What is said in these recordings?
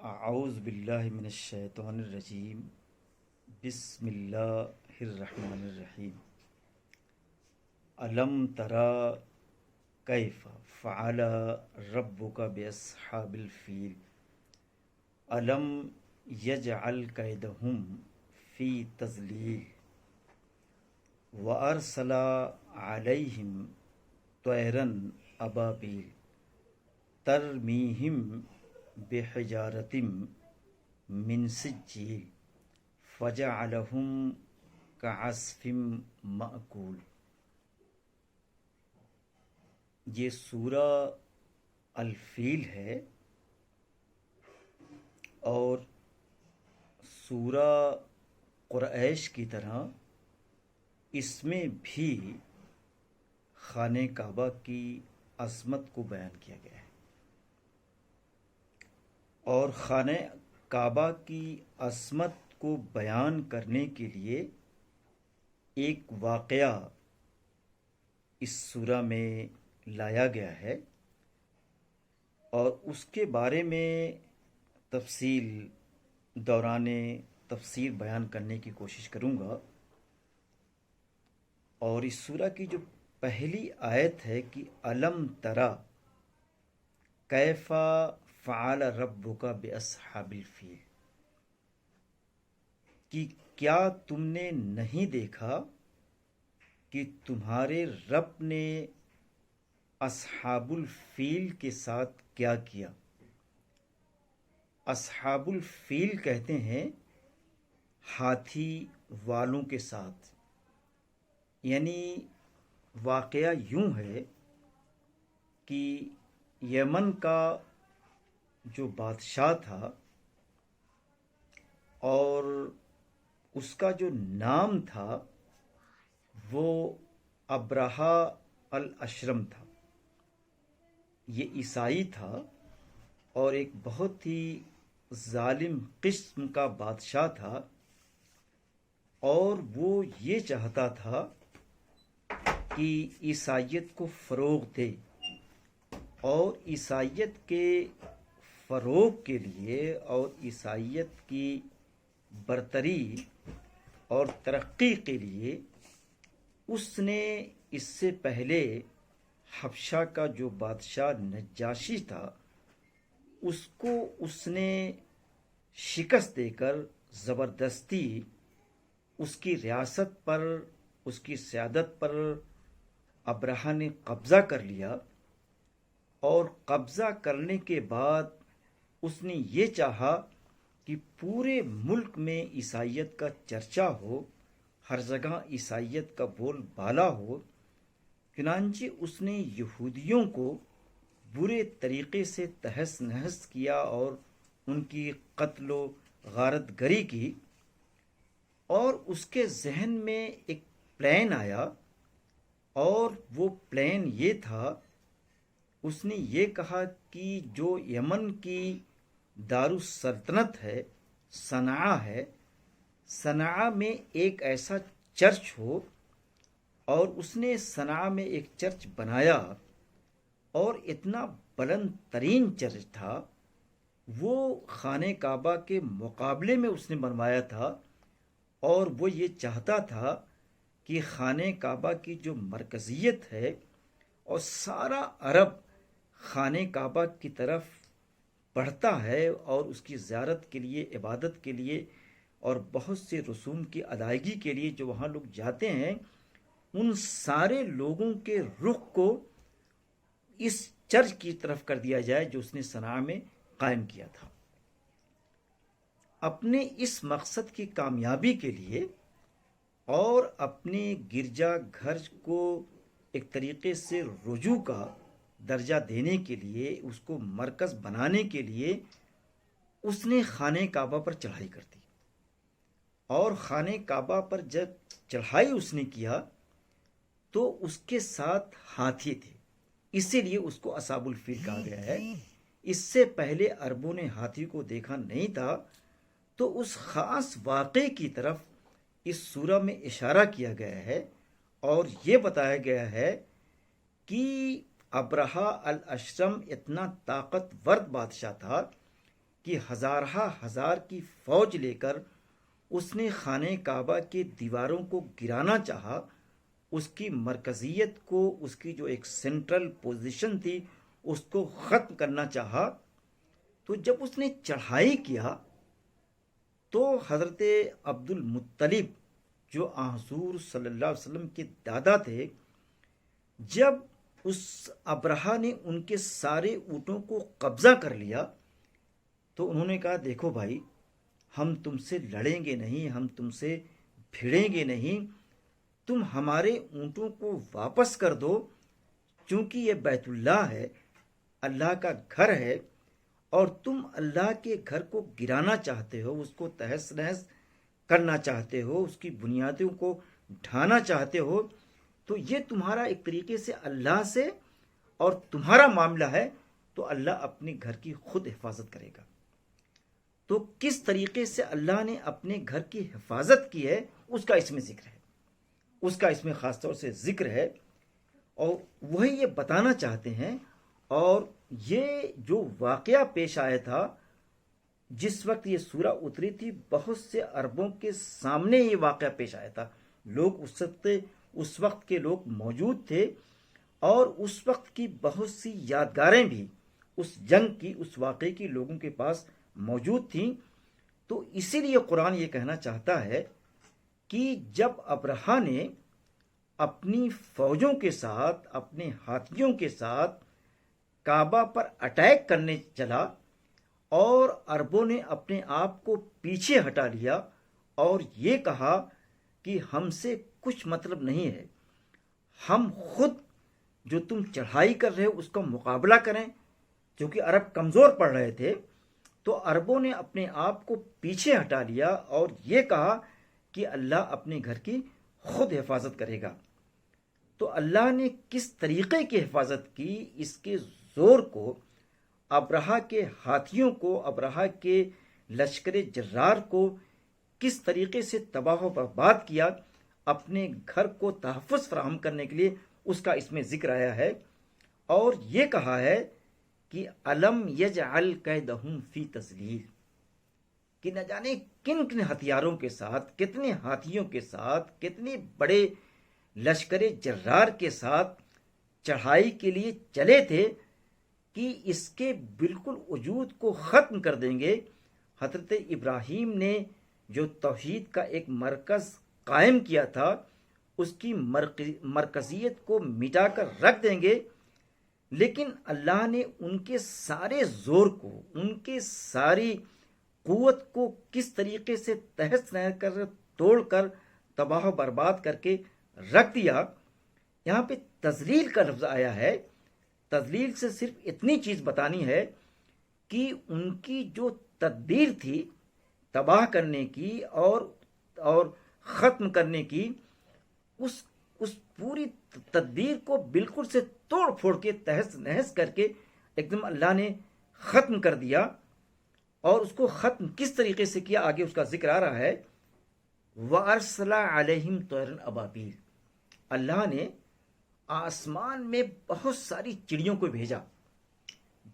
اعوذ باللہ من الشیطان الرجیم بسم اللہ الرحمن الرحیم علم ترى کیف فعل ربک باصحاب الفیل علم یجعل کیدہم فی تضلیل وارسل علیہم طیرا ابابیل ترمیہم بحجارت من سجیل فجعلہم کعصف مأکول۔ یہ سورہ الفیل ہے اور سورہ قریش کی طرح اس میں بھی خانہ کعبہ کی عظمت کو بیان کیا گیا ہے، اور خانہ کعبہ کی عظمت کو بیان کرنے کے لیے ایک واقعہ اس سورہ میں لایا گیا ہے، اور اس کے بارے میں تفصیل دوران تفسیر بیان کرنے کی کوشش کروں گا۔ اور اس سورہ کی جو پہلی آیت ہے کہ علم ترى کیف فعل ربک باصحاب الفیل، کہ کیا تم نے نہیں دیکھا کہ تمہارے رب نے اصحاب الفیل کے ساتھ کیا کیا۔ اصحاب الفیل کہتے ہیں ہاتھی والوں کے ساتھ، یعنی واقعہ یوں ہے کہ یمن کا جو بادشاہ تھا اور اس کا جو نام تھا وہ ابرہہ الاشرم تھا۔ یہ عیسائی تھا اور ایک بہت ہی ظالم قسم کا بادشاہ تھا، اور وہ یہ چاہتا تھا کہ عیسائیت کو فروغ دے، اور عیسائیت کے فروغ کے لیے اور عیسائیت کی برتری اور ترقی کے لیے اس نے اس سے پہلے حبشہ کا جو بادشاہ نجاشی تھا اس کو اس نے شکست دے کر زبردستی اس کی ریاست پر، اس کی سیادت پر ابرہہ نے قبضہ کر لیا، اور قبضہ کرنے کے بعد اس نے یہ چاہا کہ پورے ملک میں عیسائیت کا چرچا ہو، ہر جگہ عیسائیت کا بول بالا ہو۔ چنانچہ اس نے یہودیوں کو برے طریقے سے تہس نہس کیا اور ان کی قتل و غارت گری کی، اور اس کے ذہن میں ایک پلان آیا، اور وہ پلان یہ تھا، اس نے یہ کہا کہ جو یمن کی دارالسلطنت ہے، صنعاء ہے، صنعاء میں ایک ایسا چرچ ہو، اور اس نے صنعاء میں ایک چرچ بنایا، اور اتنا بلند ترین چرچ تھا، وہ خانہ کعبہ کے مقابلے میں اس نے بنوایا تھا، اور وہ یہ چاہتا تھا کہ خانہ کعبہ کی جو مرکزیت ہے اور سارا عرب خانہ کعبہ کی طرف بڑھتا ہے، اور اس کی زیارت کے لیے، عبادت کے لیے، اور بہت سے رسوم کی ادائیگی کے لیے جو وہاں لوگ جاتے ہیں، ان سارے لوگوں کے رخ کو اس چرچ کی طرف کر دیا جائے جو اس نے صنعاء میں قائم کیا تھا۔ اپنے اس مقصد کی کامیابی کے لیے اور اپنے گرجا گھر کو ایک طریقے سے رجوع کا درجہ دینے کے لیے، اس کو مرکز بنانے کے لیے، اس نے خانہ کعبہ پر چڑھائی کر دی، اور خانہ کعبہ پر جب چڑھائی اس نے کیا تو اس کے ساتھ ہاتھی تھے، اسی لیے اس کو اصحاب الفیل کہا گیا ہے۔ اس سے پہلے عربوں نے ہاتھی کو دیکھا نہیں تھا، تو اس خاص واقعے کی طرف اس سورہ میں اشارہ کیا گیا ہے، اور یہ بتایا گیا ہے کہ ابرہہ الاشرم اتنا طاقتور بادشاہ تھا کہ ہزارہ ہزار کی فوج لے کر اس نے خانہ کعبہ کے دیواروں کو گرانا چاہا، اس کی مرکزیت کو، اس کی جو ایک سینٹرل پوزیشن تھی اس کو ختم کرنا چاہا، تو جب اس نے چڑھائی کیا تو حضرت عبد المطلب جو حضور صلی اللہ علیہ وسلم کے دادا تھے، جب اس ابرہہ نے ان کے سارے اونٹوں کو قبضہ کر لیا تو انہوں نے کہا دیکھو بھائی، ہم تم سے لڑیں گے نہیں، ہم تم سے بھیڑیں گے نہیں، تم ہمارے اونٹوں کو واپس کر دو، چونکہ یہ بیت اللہ ہے، اللہ کا گھر ہے، اور تم اللہ کے گھر کو گرانا چاہتے ہو، اس کو تہس نہس کرنا چاہتے ہو، اس کی بنیادوں کو ڈھانا چاہتے ہو، تو یہ تمہارا ایک طریقے سے اللہ سے اور تمہارا معاملہ ہے، تو اللہ اپنے گھر کی خود حفاظت کرے گا۔ تو کس طریقے سے اللہ نے اپنے گھر کی حفاظت کی ہے اس کا اس میں ذکر ہے، اس کا اس میں خاص طور سے ذکر ہے، اور وہی یہ بتانا چاہتے ہیں۔ اور یہ جو واقعہ پیش آیا تھا جس وقت یہ سورہ اتری تھی، بہت سے عربوں کے سامنے یہ واقعہ پیش آیا تھا، لوگ اس وقت کے لوگ موجود تھے، اور اس وقت کی بہت سی یادگاریں بھی اس جنگ کی، اس واقعے کی لوگوں کے پاس موجود تھیں۔ تو اسی لیے قرآن یہ کہنا چاہتا ہے کہ جب ابرہہ نے اپنی فوجوں کے ساتھ، اپنے ہاتھیوں کے ساتھ کعبہ پر اٹیک کرنے چلا، اور عربوں نے اپنے آپ کو پیچھے ہٹا لیا اور یہ کہا کہ ہم سے کچھ مطلب نہیں ہے، ہم خود جو تم چڑھائی کر رہے ہو اس کا مقابلہ کریں، کیونکہ عرب کمزور پڑ رہے تھے، تو عربوں نے اپنے آپ کو پیچھے ہٹا لیا اور یہ کہا کہ اللہ اپنے گھر کی خود حفاظت کرے گا۔ تو اللہ نے کس طریقے کی حفاظت کی، اس کے زور کو، ابرہہ کے ہاتھیوں کو، ابرہہ کے لشکر جرار کو کس طریقے سے تباہ و برباد کیا، اپنے گھر کو تحفظ فراہم کرنے کے لیے اس کا اس میں ذکر آیا ہے۔ اور یہ کہا ہے کہ الم یجعل کیدہم فی تضلیل، کہ نہ جانے کن کن ہتھیاروں کے ساتھ، کتنے ہاتھیوں کے ساتھ، کتنے بڑے لشکر جرار کے ساتھ چڑھائی کے لیے چلے تھے کہ اس کے بالکل وجود کو ختم کر دیں گے۔ حضرت ابراہیم نے جو توحید کا ایک مرکز قائم کیا تھا، اس کی مرکزیت کو مٹا کر رکھ دیں گے، لیکن اللہ نے ان کے سارے زور کو، ان کے ساری قوت کو کس طریقے سے تہس نہس کر، توڑ کر، تباہ و برباد کر کے رکھ دیا۔ یہاں پہ تذلیل کا لفظ آیا ہے، تذلیل سے صرف اتنی چیز بتانی ہے کہ ان کی جو تدبیر تھی تباہ کرنے کی اور ختم کرنے کی، اس پوری تدبیر کو بالکل سے توڑ پھوڑ کے، تہس نہس کر کے ایک دم اللہ نے ختم کر دیا۔ اور اس کو ختم کس طریقے سے کیا، آگے اس کا ذکر آ رہا ہے۔ وَأَرْسَلَ عَلَيْهِمْ طَيْرًا أَبَابِيلَ، اللہ نے آسمان میں بہت ساری چڑیوں کو بھیجا،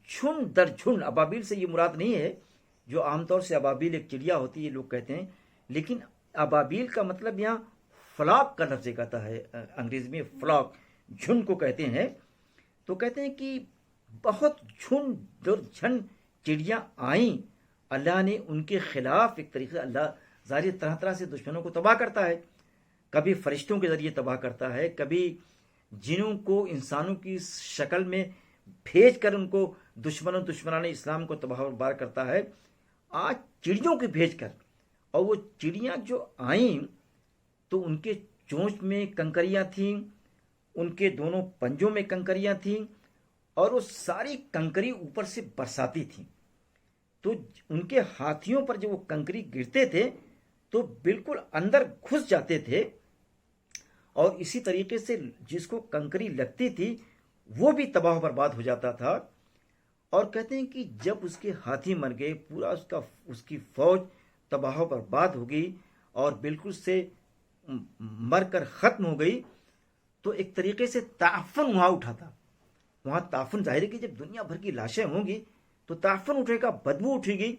جھنڈ در جھنڈ۔ ابابیل سے یہ مراد نہیں ہے جو عام طور سے ابابیل ایک چڑیا ہوتی ہے لوگ کہتے ہیں، لیکن ابابیل کا مطلب یہاں فلاک کا لفظ کہتا ہے، انگریزی میں فلاک، جھنڈ کو کہتے ہیں۔ تو کہتے ہیں کہ بہت جھنڈ در جھنڈ چڑیاں آئیں، اللہ نے ان کے خلاف ایک طریقے سے، اللہ ظاہر طرح طرح سے دشمنوں کو تباہ کرتا ہے، کبھی فرشتوں کے ذریعے تباہ کرتا ہے، کبھی جنوں کو انسانوں کی شکل میں بھیج کر ان کو دشمنان اسلام کو تباہ و برباد کرتا ہے۔ آج چڑیوں کے بھیج کر، اور وہ چڑیاں جو آئیں تو ان کے چونچ میں کنکریاں تھیں، ان کے دونوں پنجوں میں کنکریاں تھیں، اور وہ ساری کنکری اوپر سے برساتی تھیں، تو ان کے ہاتھیوں پر جب وہ کنکری گرتے تھے تو بالکل اندر گھس جاتے تھے، اور اسی طریقے سے جس کو کنکری لگتی تھی وہ بھی تباہ و برباد ہو جاتا تھا۔ اور کہتے ہیں کہ جب اس کے ہاتھی مر گئے، پورا اس کی فوج تباہ و برباد ہو گئی اور بالکل سے مر کر ختم ہو گئی، تو ایک طریقے سے تعفن وہاں اٹھا تھا۔ وہاں تعفن ظاہر ہے کہ جب دنیا بھر کی لاشیں ہوں گی تو تعفن اٹھے گا, بدبو اٹھے گی,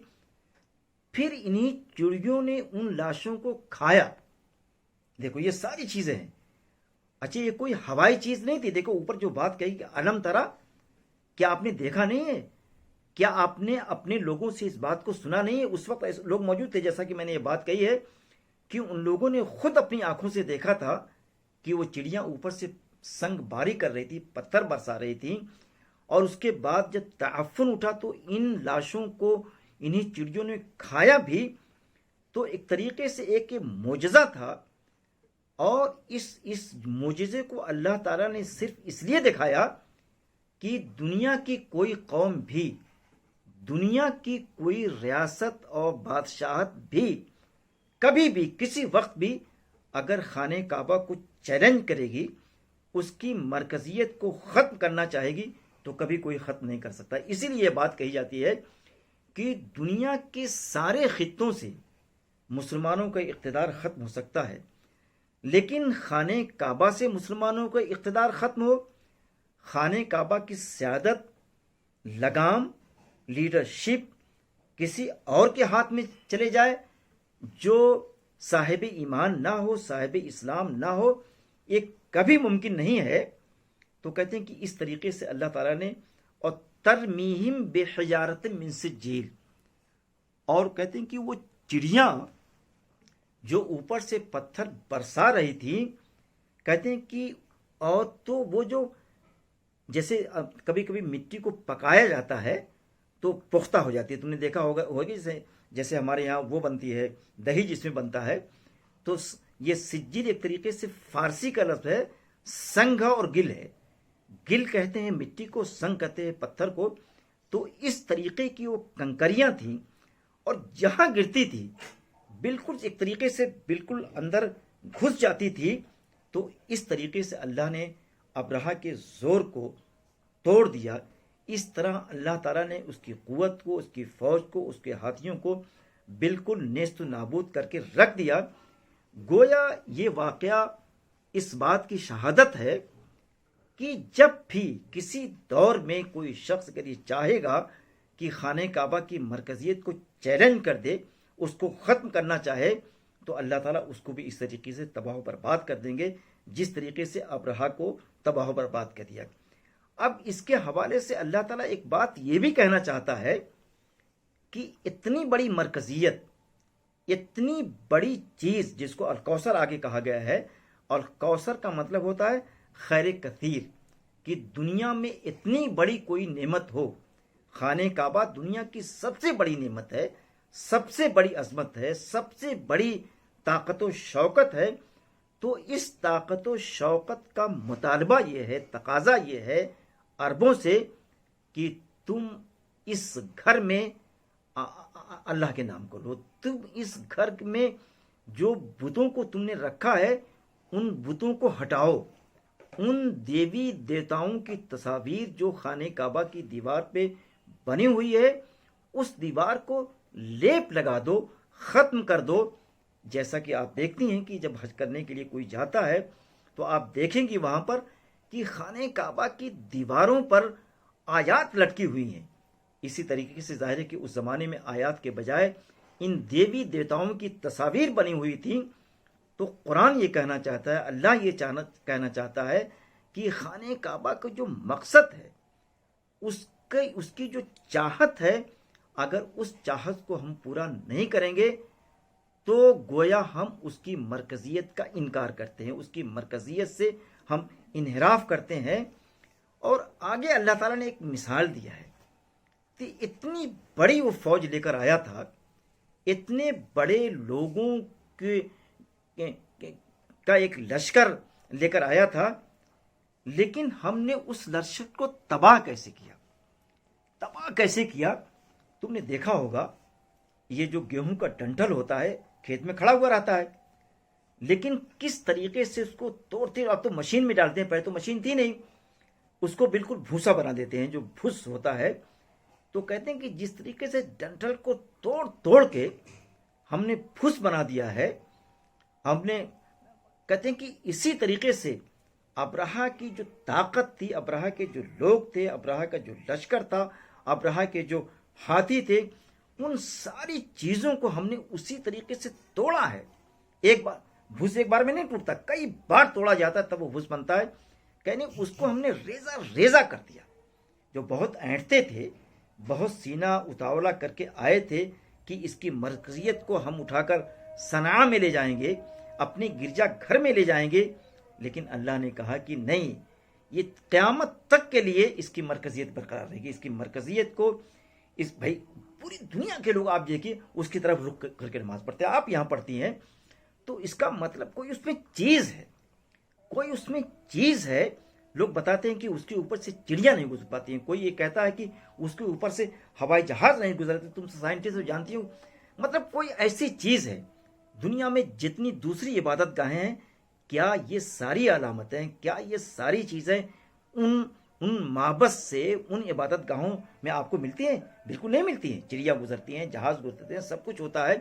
پھر انہی چڑیوں نے ان لاشوں کو کھایا. دیکھو یہ ساری چیزیں ہیں. اچھا یہ کوئی ہوائی چیز نہیں تھی. دیکھو اوپر جو بات کہی کہ علم ترا, کیا آپ نے دیکھا نہیں ہے؟ کیا آپ نے اپنے لوگوں سے اس بات کو سنا نہیں ہے؟ اس وقت ایسے لوگ موجود تھے, جیسا کہ میں نے یہ بات کہی ہے کہ ان لوگوں نے خود اپنی آنکھوں سے دیکھا تھا کہ وہ چڑیاں اوپر سے سنگ باری کر رہی تھی, پتھر برسا رہی تھی, اور اس کے بعد جب تعفن اٹھا تو ان لاشوں کو انہی چڑیوں نے کھایا بھی. تو ایک طریقے سے ایک معجزہ تھا, اور اس معجزے کو اللہ تعالیٰ نے صرف اس لیے دکھایا کہ دنیا کی کوئی قوم بھی, دنیا کی کوئی ریاست اور بادشاہت بھی کبھی بھی کسی وقت بھی اگر خانہ کعبہ کو چیلنج کرے گی, اس کی مرکزیت کو ختم کرنا چاہے گی, تو کبھی کوئی ختم نہیں کر سکتا. اسی لیے یہ بات کہی جاتی ہے کہ دنیا کے سارے خطوں سے مسلمانوں کا اقتدار ختم ہو سکتا ہے, لیکن خانہ کعبہ سے مسلمانوں کا اقتدار ختم ہو, خانہ کعبہ کی سیادت, لگام, لیڈرشپ کسی اور کے ہاتھ میں چلے جائے جو صاحب ایمان نہ ہو, صاحب اسلام نہ ہو, یہ کبھی ممکن نہیں ہے. تو کہتے ہیں کہ اس طریقے سے اللہ تعالیٰ نے, اور ترمیہم بحجارۃ من سجیل, اور کہتے ہیں کہ وہ چڑیاں جو اوپر سے پتھر برسا رہی تھی, کہتے ہیں کہ اور تو وہ جو جیسے کبھی کبھی مٹی کو پکایا جاتا ہے تو پختہ ہو جاتی ہے, تم نے دیکھا ہوگی جیسے ہمارے یہاں وہ بنتی ہے دہی جس میں بنتا ہے, تو یہ سجیل ایک طریقے سے فارسی کا لفظ ہے, سنگ اور گل ہے. گل کہتے ہیں مٹی کو, سنگ کہتے ہیں پتھر کو. تو اس طریقے کی وہ کنکریاں تھیں, اور جہاں گرتی تھی بالکل ایک طریقے سے بالکل اندر گھس جاتی تھی. تو اس طریقے سے اللہ نے ابرہہ کے زور کو توڑ دیا. اس طرح اللہ تعالیٰ نے اس کی قوت کو, اس کی فوج کو, اس کے ہاتھیوں کو بالکل نیست و نابود کر کے رکھ دیا. گویا یہ واقعہ اس بات کی شہادت ہے کہ جب بھی کسی دور میں کوئی شخص اگر یہ چاہے گا کہ خانہ کعبہ کی مرکزیت کو چیلنج کر دے, اس کو ختم کرنا چاہے, تو اللہ تعالیٰ اس کو بھی اس طریقے سے تباہ و برباد کر دیں گے جس طریقے سے ابرہہ کو تباہ و برباد کر دیا. اب اس کے حوالے سے اللہ تعالیٰ ایک بات یہ بھی کہنا چاہتا ہے کہ اتنی بڑی مرکزیت, اتنی بڑی چیز جس کو الکوثر آگے کہا گیا ہے, اور کوثر کا مطلب ہوتا ہے خیر کثیر, کہ دنیا میں اتنی بڑی کوئی نعمت ہو. خانہ کعبہ دنیا کی سب سے بڑی نعمت ہے, سب سے بڑی عظمت ہے, سب سے بڑی طاقت و شوکت ہے. تو اس طاقت و شوکت کا مطالبہ یہ ہے, تقاضا یہ ہے عربوں سے کہ تم اس گھر میں اللہ کے نام کو لو. تم اس گھر میں جو بتوں کو تم نے رکھا ہے ان بتوں کو ہٹاؤ. ان دیوی دیوتاؤں کی تصاویر جو خانہ کعبہ کی دیوار پہ بنی ہوئی ہے, اس دیوار کو لیپ لگا دو, ختم کر دو. جیسا کہ آپ دیکھتی ہیں کہ جب حج کرنے کے لیے کوئی جاتا ہے تو آپ دیکھیں گی وہاں پر کہ خانہ کعبہ کی دیواروں پر آیات لٹکی ہوئی ہیں. اسی طریقے سے ظاہر ہے کہ اس زمانے میں آیات کے بجائے ان دیوی دیوتاؤں کی تصاویر بنی ہوئی تھیں. تو قرآن یہ کہنا چاہتا ہے, اللہ یہ کہنا چاہتا ہے کہ خانہ کعبہ کا جو مقصد ہے, اس کی جو چاہت ہے, اگر اس چاہت کو ہم پورا نہیں کریں گے تو گویا ہم اس کی مرکزیت کا انکار کرتے ہیں, اس کی مرکزیت سے ہم انحراف کرتے ہیں. اور آگے اللہ تعالیٰ نے ایک مثال دیا ہے کہ اتنی بڑی وہ فوج لے کر آیا تھا, اتنے بڑے لوگوں کا ایک لشکر لے کر آیا تھا, لیکن ہم نے اس لشکر کو تباہ کیسے کیا. تم نے دیکھا ہوگا یہ جو گیہوں کا ڈنٹل ہوتا ہے کھیت میں کھڑا ہوا رہتا ہے, لیکن کس طریقے سے اس کو توڑتے, اب تو مشین میں ڈالتے ہیں, پہلے تو مشین تھی نہیں, اس کو بالکل بھوسا بنا دیتے ہیں جو بھس ہوتا ہے. تو کہتے ہیں کہ جس طریقے سے ڈنٹل کو توڑ کے ہم نے بھس بنا دیا ہے, ہم نے کہتے ہیں کہ اسی طریقے سے ابرہہ کی جو طاقت تھی, ابرہہ کے جو لوگ تھے, ابرہہ کا جو لشکر تھا, ابرہہ کے جو ہاتھی تھے، ان ساری چیزوں کو ہم نے اسی طریقے سے توڑا ہے. ایک بار بھوس ایک بار میں نہیں ٹوٹتا، کئی بار توڑا جاتا ہے تب وہ بھوس بنتا ہے. کہنے اس کو ہم نے ریزہ ریزہ کر دیا. جو بہت اینٹتے تھے، بہت سینہ اتاولا کر کے آئے تھے کہ اس کی مرکزیت کو ہم اٹھا کر صنعاء میں لے جائیں گے، اپنی گرجا گھر میں لے جائیں گے، لیکن اللہ نے کہا کہ نہیں، یہ قیامت تک کے لیے اس کی مرکزیت برقرار رہے گی. اس کی مرکزیت کو اس بھائی پوری دنیا کے لوگ آپ دیکھیے اس کی طرف رخ کر کے نماز پڑھتے ہیں. آپ یہاں پڑھتی ہیں تو اس کا مطلب کوئی اس میں چیز ہے، کوئی اس میں چیز ہے. لوگ بتاتے ہیں کہ اس کے اوپر سے چڑیا نہیں گزر پاتی ہیں، کوئی یہ کہتا ہے کہ اس کے اوپر سے ہوائی جہاز نہیں گزرتے. تم سائنٹسٹ ہو، جانتی ہو، مطلب کوئی ایسی چیز ہے. دنیا میں جتنی دوسری عبادت گاہیں ہیں، کیا یہ ساری علامتیں، کیا یہ ساری چیزیں ان معبد سے، ان عبادت گاہوں میں آپ کو ملتی ہیں؟ بالکل نہیں ملتی ہیں. چڑیا گزرتی ہیں، جہاز گزرتے ہیں، سب کچھ ہوتا ہے،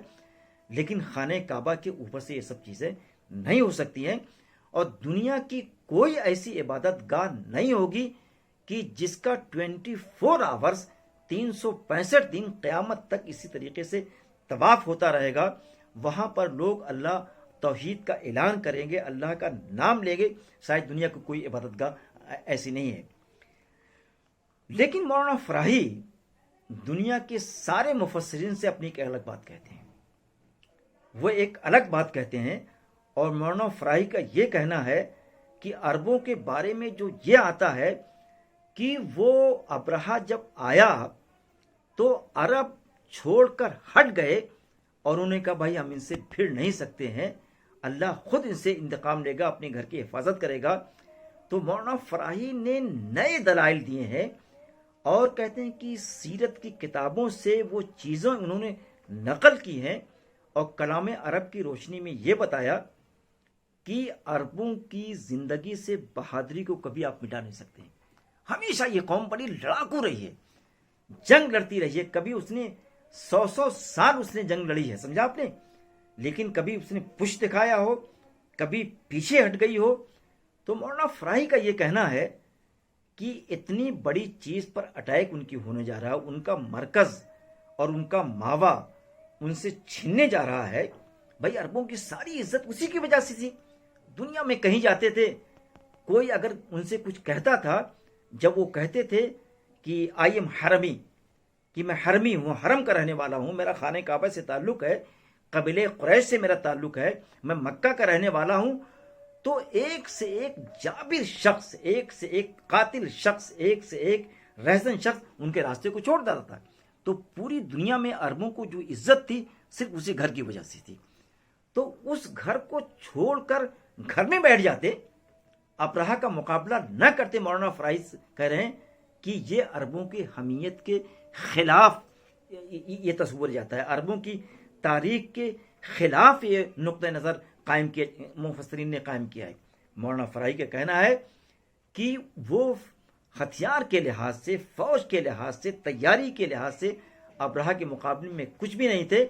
لیکن خانہ کعبہ کے اوپر سے یہ سب چیزیں نہیں ہو سکتی ہیں. اور دنیا کی کوئی ایسی عبادت گاہ نہیں ہوگی کہ جس کا 24 آورز 365 دن قیامت تک اسی طریقے سے طواف ہوتا رہے گا. وہاں پر لوگ اللہ توحید کا اعلان کریں گے، اللہ کا نام لیں گے. شاید دنیا کی کوئی عبادت گاہ ایسی نہیں ہے. لیکن مولانا فراہی دنیا کے سارے مفسرین سے اپنی ایک الگ بات کہتے ہیں. وہ ایک الگ بات کہتے ہیں، اور مولانا فراہی کا یہ کہنا ہے کہ عربوں کے بارے میں جو یہ آتا ہے کہ وہ ابرہہ جب آیا تو عرب چھوڑ کر ہٹ گئے، اور انہوں نے کہا بھائی ہم ان سے پھر نہیں سکتے ہیں، اللہ خود ان سے انتقام لے گا، اپنے گھر کی حفاظت کرے گا. تو مولانا فراہی نے نئے دلائل دیے ہیں، اور کہتے ہیں کہ سیرت کی کتابوں سے وہ چیزیں انہوں نے نقل کی ہیں، اور کلام عرب کی روشنی میں یہ بتایا کہ عربوں کی زندگی سے بہادری کو کبھی آپ مٹا نہیں سکتے. ہمیشہ یہ قوم بڑی لڑاکو رہی ہے، جنگ لڑتی رہی ہے. کبھی اس نے 100 سال اس نے جنگ لڑی ہے، سمجھا آپ نے، لیکن کبھی اس نے پش دکھایا ہو، کبھی پیچھے ہٹ گئی ہو. تو مولانا فراہی کا یہ کہنا ہے کہ اتنی بڑی چیز پر اٹیک ان کی ہونے جا رہا ہے، ان کا مرکز اور ان کا ماوا ان سے چھیننے جا رہا ہے. بھائی عربوں کی ساری عزت اسی کی وجہ سے تھی. دنیا میں کہیں جاتے تھے، کوئی اگر ان سے کچھ کہتا تھا، جب وہ کہتے تھے کہ آئی ایم حرمی، کہ میں حرمی ہوں، حرم کا رہنے والا ہوں، میرا خانہ کعبہ سے تعلق ہے، قبیلہ قریش سے میرا تعلق ہے، میں مکہ کا رہنے والا ہوں، تو ایک سے ایک جابر شخص، ایک سے ایک قاتل شخص، ایک سے ایک رہزن شخص ان کے راستے کو چھوڑ دیتا تھا. تو پوری دنیا میں عربوں کو جو عزت تھی صرف اسی گھر کی وجہ سے تھی. تو اس گھر کو چھوڑ کر گھر میں بیٹھ جاتے، ابرہہ کا مقابلہ نہ کرتے. مولانا فراہی کہہ رہے ہیں کہ یہ عربوں کی حمیت کے خلاف یہ تصور جاتا ہے، عربوں کی تاریخ کے خلاف یہ نقطہ نظر قائم کیا، مفسرین نے قائم کیا ہے. مولانا فراہی کا کہنا ہے کہ وہ ہتھیار کے لحاظ سے، فوج کے لحاظ سے، تیاری کے لحاظ سے ابرہہ کے مقابلے میں کچھ بھی نہیں تھے،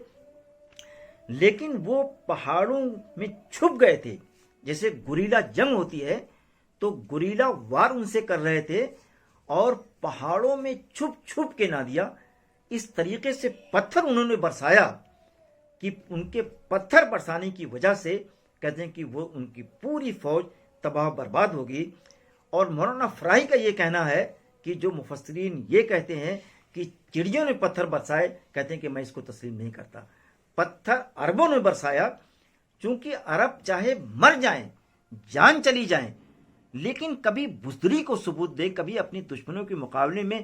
لیکن وہ پہاڑوں میں چھپ گئے تھے. جیسے گوریلا جنگ ہوتی ہے تو گوریلا وار ان سے کر رہے تھے، اور پہاڑوں میں چھپ چھپ کے نہ دیا. اس طریقے سے پتھر انہوں نے برسایا کہ ان کے پتھر برسانے کی وجہ سے کہتے ہیں کہ وہ ان کی پوری فوج تباہ برباد ہوگی. اور مولانا فراہی کا یہ کہنا ہے کہ جو مفسرین یہ کہتے ہیں کہ چڑیوں نے پتھر برسائے، کہتے ہیں کہ میں اس کو تسلیم نہیں کرتا. پتھر عربوں نے برسایا، چونکہ عرب چاہے مر جائیں، جان چلی جائیں، لیکن کبھی بزدلی کو ثبوت دے، کبھی اپنی دشمنوں کے مقابلے میں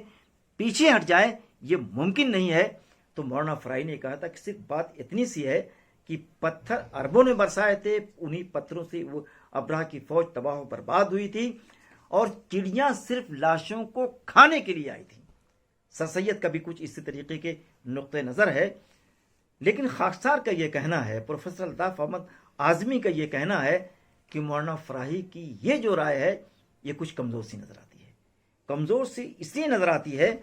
پیچھے ہٹ جائیں، یہ ممکن نہیں ہے. تو مولانا فراہی نے کہا تھا کہ صرف بات اتنی سی ہے کہ پتھر عربوں نے برسائے تھے، انہی پتھروں سے وہ ابرہہ کی فوج تباہ و برباد ہوئی تھی، اور چڑیاں صرف لاشوں کو کھانے کے لیے آئی تھی. سر سید کا بھی کچھ اسی طریقے کے نقطہ نظر ہے. لیکن خاکسار کا یہ کہنا ہے، پروفیسر الطاف احمد اعظمی کا یہ کہنا ہے کہ مولانا فراہی کی یہ جو رائے ہے یہ کچھ کمزور سی نظر آتی ہے. کمزور سی اس لیے نظر آتی ہے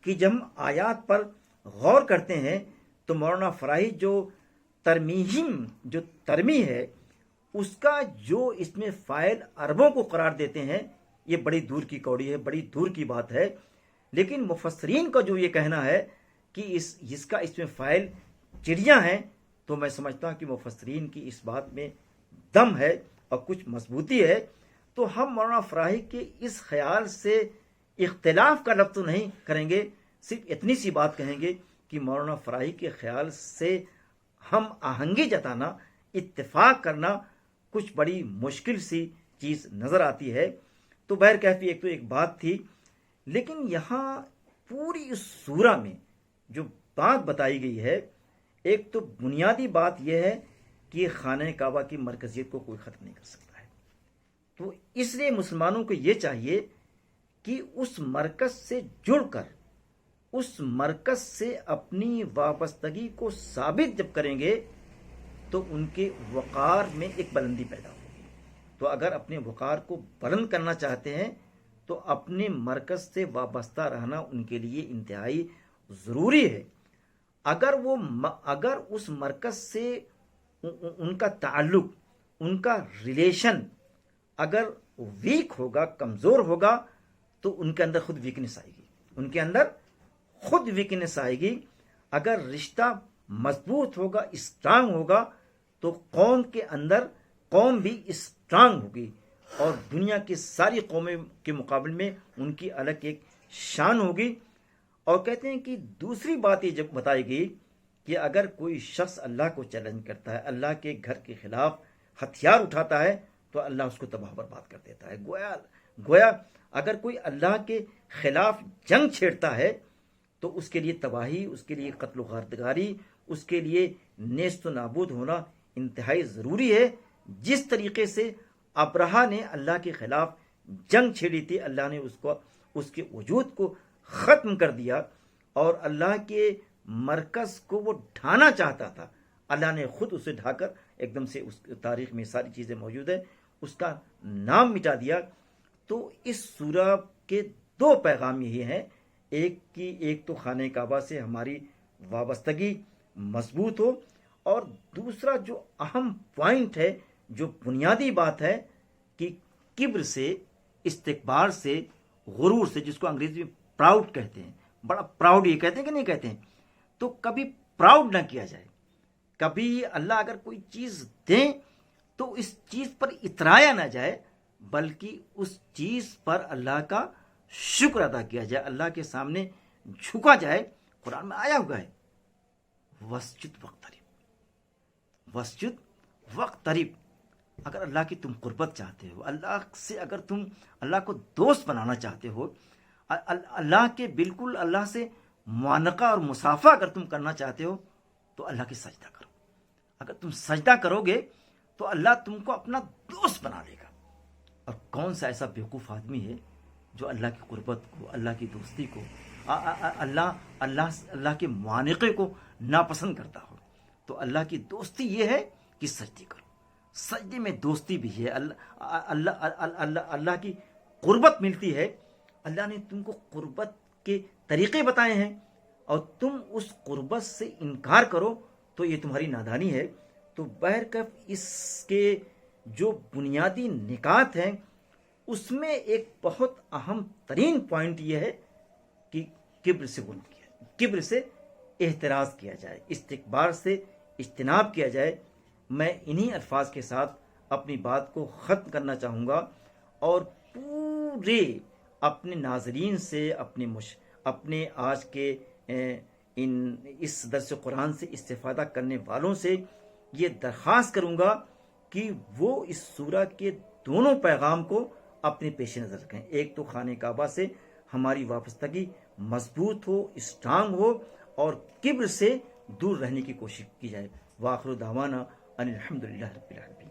کہ جب ہم آیات پر غور کرتے ہیں تو مولانا فراہی جو ترمیح ہے اس کا جو اس میں فاعل عربوں کو قرار دیتے ہیں، یہ بڑی دور کی کوڑی ہے، بڑی دور کی بات ہے. لیکن مفسرین کا جو یہ کہنا ہے کہ جس کا اس میں فاعل چڑیاں ہیں، تو میں سمجھتا ہوں کہ مفسرین کی اس بات میں دم ہے اور کچھ مضبوطی ہے. تو ہم مولانا فراہی کے اس خیال سے اختلاف کا لفظ نہیں کریں گے، صرف اتنی سی بات کہیں گے کہ مولانا فراہی کے خیال سے ہم آہنگی جتانا، اتفاق کرنا کچھ بڑی مشکل سی چیز نظر آتی ہے. تو بہرکیف ایک تو ایک بات تھی، لیکن یہاں پوری اس سورہ میں جو بات بتائی گئی ہے، ایک تو بنیادی بات یہ ہے کہ خانہ کعبہ کی مرکزیت کو کوئی ختم نہیں کر سکتا ہے. تو اس لیے مسلمانوں کو یہ چاہیے کہ اس مرکز سے جڑ کر، اس مرکز سے اپنی وابستگی کو ثابت جب کریں گے تو ان کے وقار میں ایک بلندی پیدا ہوگی. تو اگر اپنے وقار کو بلند کرنا چاہتے ہیں تو اپنے مرکز سے وابستہ رہنا ان کے لیے انتہائی ضروری ہے. اگر اس مرکز سے ان کا تعلق، ان کا ریلیشن اگر ویک ہوگا، کمزور ہوگا، تو ان کے اندر خود ویکنس آئے گی، ان کے اندر خود ویکنس آئے گی. اگر رشتہ مضبوط ہوگا، اسٹرانگ ہوگا، تو قوم کے اندر قوم بھی اسٹرانگ ہوگی اور دنیا کی ساری قومیں کے مقابل میں ان کی الگ ایک شان ہوگی. اور کہتے ہیں کہ دوسری بات یہ جب بتائی گئی کہ اگر کوئی شخص اللہ کو چیلنج کرتا ہے، اللہ کے گھر کے خلاف ہتھیار اٹھاتا ہے، تو اللہ اس کو تباہ برباد کر دیتا ہے. گویا اگر کوئی اللہ کے خلاف جنگ چھیڑتا ہے تو اس کے لیے تباہی، اس کے لیے قتل و غارتگاری، اس کے لیے نیست و نابود ہونا انتہائی ضروری ہے. جس طریقے سے ابرہہ نے اللہ کے خلاف جنگ چھیڑی تھی، اللہ نے اس کے وجود کو ختم کر دیا، اور اللہ کے مرکز کو وہ ڈھانا چاہتا تھا، اللہ نے خود اسے ڈھا کر ایک دم سے، اس تاریخ میں ساری چیزیں موجود ہیں، اس کا نام مٹا دیا. تو اس سورہ کے دو پیغام یہی ہیں، ایک تو خانہ کعبہ سے ہماری وابستگی مضبوط ہو، اور دوسرا جو اہم پوائنٹ ہے، جو بنیادی بات ہے، کہ کبر سے، استکبار سے، غرور سے، جس کو انگریزی میں پراؤڈ کہتے ہیں، بڑا پراؤڈ یہ کہتے ہیں کہ نہیں کہتے ہیں، تو کبھی پراؤڈ نہ کیا جائے. کبھی اللہ اگر کوئی چیز دیں تو اس چیز پر اترایا نہ جائے، بلکہ اس چیز پر اللہ کا شکر ادا کیا جائے، اللہ کے سامنے جھکا جائے. قرآن میں آیا ہوا ہے، وسجد وقترب، وسجد وقترب. اگر اللہ کی تم قربت چاہتے ہو، اللہ سے اگر تم اللہ کو دوست بنانا چاہتے ہو، اللہ کے بالکل اللہ سے معانقہ اور مصافحہ اگر تم کرنا چاہتے ہو، تو اللہ کی سجدہ کرو. اگر تم سجدہ کرو گے تو اللہ تم کو اپنا دوست بنا لے گا. اور کون سا ایسا بیوقوف آدمی ہے جو اللہ کی قربت کو، اللہ کی دوستی کو، اللہ کے معانقے کو ناپسند کرتا ہو؟ تو اللہ کی دوستی یہ ہے کہ سجدے کرو. سجدے میں دوستی بھی ہے، اللہ کی قربت ملتی ہے. اللہ نے تم کو قربت کے طریقے بتائے ہیں، اور تم اس قربت سے انکار کرو تو یہ تمہاری نادانی ہے. تو بہرکیف اس کے جو بنیادی نکات ہیں، اس میں ایک بہت اہم ترین پوائنٹ یہ ہے کہ کبر سے کبر سے احتراز کیا جائے، استکبار سے اجتناب کیا جائے. میں انہی الفاظ کے ساتھ اپنی بات کو ختم کرنا چاہوں گا، اور پورے اپنے ناظرین سے، اپنے آج کے اس درس قرآن سے استفادہ کرنے والوں سے یہ درخواست کروں گا کہ وہ اس سورہ کے دونوں پیغام کو اپنے پیش نظر رکھیں. ایک تو خانہ کعبہ سے ہماری وابستگی مضبوط ہو، اسٹرانگ ہو، اور کبر سے دور رہنے کی کوشش کی جائے. وآخر دعوانا ان الحمدللہ رب العالمین.